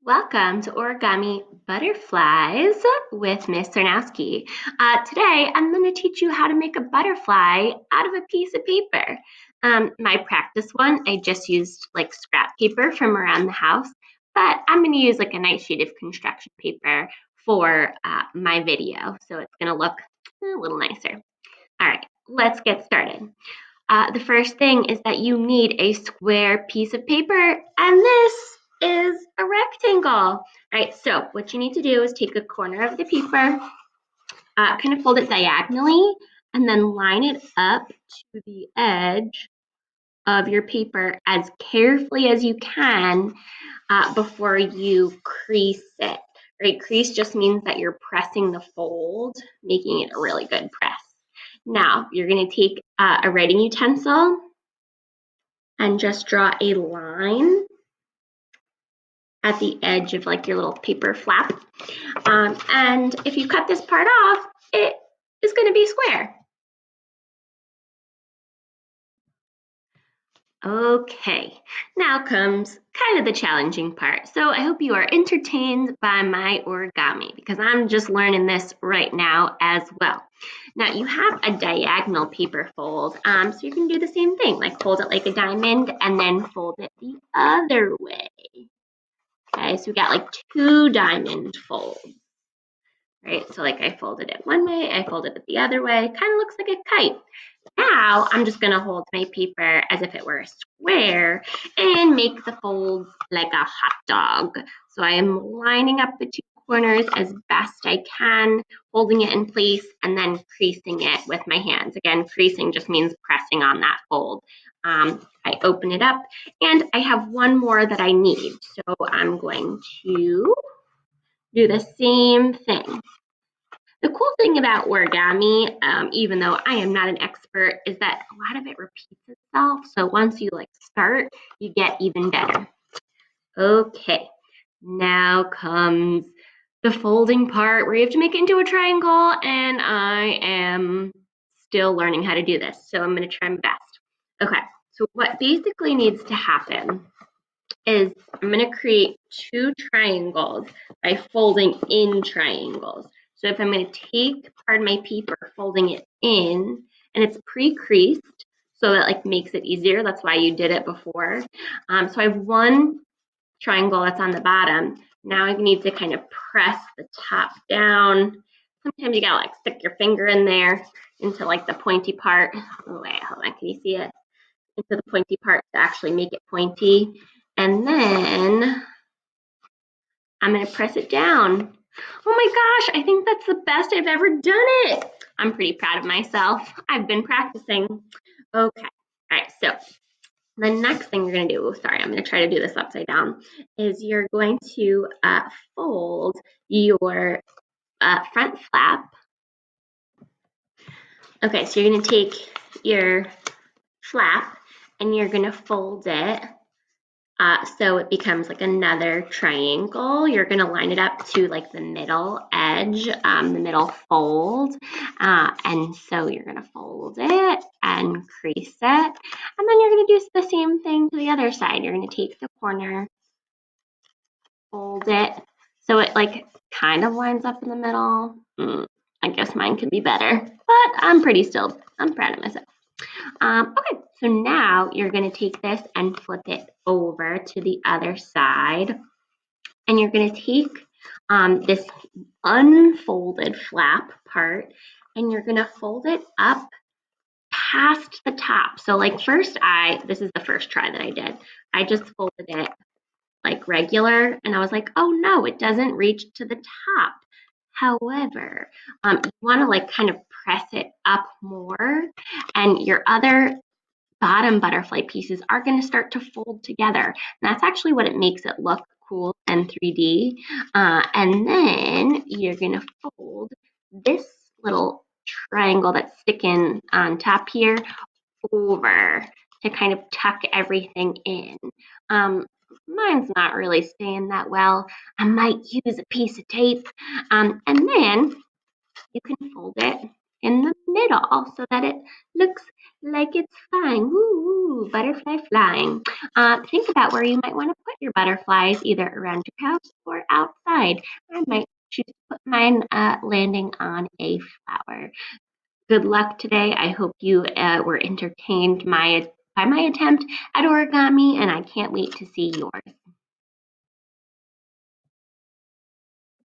Welcome to Origami Butterflies with Miss Sarnowski. Today, I'm going to teach you how to make a butterfly out of a piece of paper. My practice one, I just used like scrap paper from around the house, but I'm going to use like a nice sheet of construction paper for my video, so it's going to look a little nicer. All right, let's get started. The first thing is that you need a square piece of paper, and this is a rectangle. All right, so what you need to do is take a corner of the paper, kind of fold it diagonally, and then line it up to the edge of your paper as carefully as you can before you crease it. Right, crease just means that you're pressing the fold, making it a really good press. Now, you're going to take a writing utensil and just draw a line at the edge of like your little paper flap. And if you cut this part off, it is going to be square. Okay, now comes kind of the challenging part. So I hope you are entertained by my origami because I'm just learning this right now as well. Now you have a diagonal paper fold, so you can do the same thing, like fold it like a diamond and then fold it the other way. Okay, so we got like two diamond folds, right? So like I folded it one way, I folded it the other way, kind of looks like a kite. Now I'm just gonna hold my paper as if it were a square and make the folds like a hot dog. So I am lining up the two corners as best I can, holding it in place and then creasing it with my hands. Again, creasing just means pressing on that fold. I open it up and I have one more that I need. So I'm going to do the same thing. The cool thing about origami, even though I am not an expert, is that a lot of it repeats itself. So once you like start, you get even better. Okay, now comes the folding part where you have to make it into a triangle, and I am still learning how to do this. So I'm going to try my best. Okay, so what basically needs to happen is I'm going to create two triangles by folding in triangles. So if I'm going to take part of my paper, folding it in, and it's pre-creased, so that like makes it easier. That's why you did it before. So I have one triangle that's on the bottom. Now I need to kind of press the top down. Sometimes you gotta like stick your finger in there into like the pointy part. Oh wait, hold on, can you see it? Into the pointy part to actually make it pointy. And then I'm going to press it down. Oh my gosh, I think that's the best I've ever done it. I'm pretty proud of myself. I've been practicing. Okay, all right, so the next thing you're going to do, sorry, I'm going to try to do this upside down, is you're going to fold your front flap. Okay, so you're going to take your flap and you're going to fold it so it becomes like another triangle. You're going to line it up to like the middle edge, the middle fold. And so you're going to fold it and crease it. And then you're going to do the same thing to the other side. You're going to take the corner, fold it. So it like kind of lines up in the middle. I guess mine could be better, but I'm proud of myself. Okay, so now you're going to take this and flip it over to the other side. And you're going to take this unfolded flap part and you're going to fold it up past the top. So like this is the first try that I did. I just folded it like regular and I was like, oh no, it doesn't reach to the top. However, you want to like kind of press it up more and your other bottom butterfly pieces are going to start to fold together. And that's actually what it makes it look cool and 3D. And then you're going to fold this little triangle that's sticking on top here over to kind of tuck everything in. Mine's not really staying that well. I might use a piece of tape. And then you can fold it in the middle so that it looks like it's flying. Woo, butterfly flying. Think about where you might want to put your butterflies, either around your house or outside. I might choose to put mine landing on a flower. Good luck today. I hope you were entertained by my attempt at origami, and I can't wait to see yours.